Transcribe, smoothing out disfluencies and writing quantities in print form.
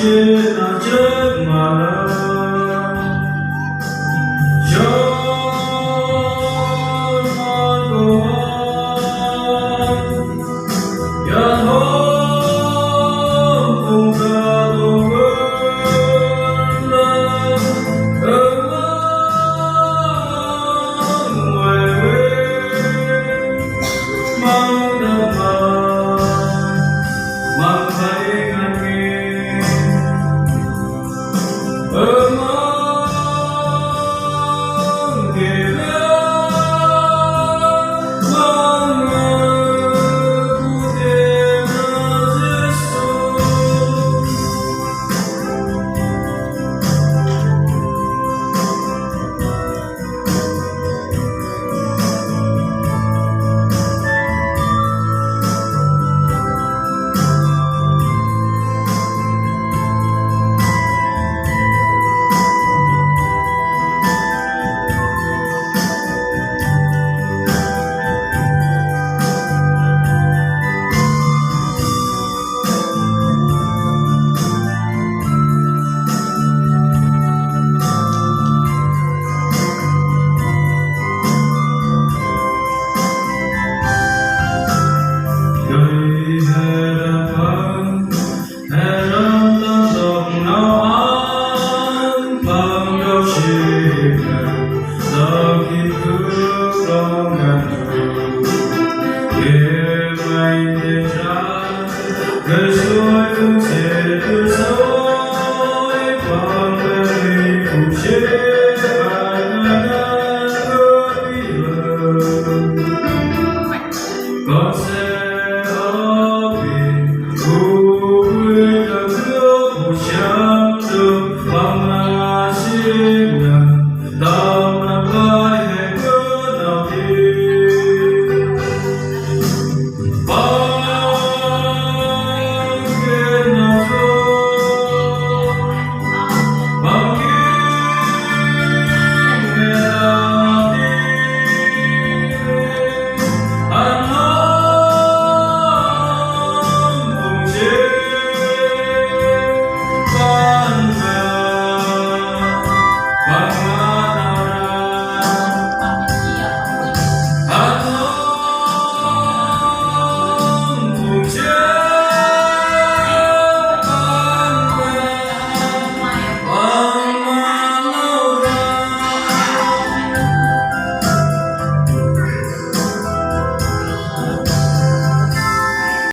trên là chết mà cho non của ya home cùng cả đồ vơi ngoài quê mang đậm mang thấy ngàn nghề ở mang kề mang cụ thể là Giêsu. Đời hè đã vắng, hè đông tâm rộng nao áng, bao đâu chỉ giờ kịp bước đón ngàn thu. Đêm anh đêm ra, đời xuôi cũng sẽ từ dối, còn đời cũng chết và ngàn ước bí lờ. Con sẽ ở biển vui là nước một trăm đường bằng là xin ta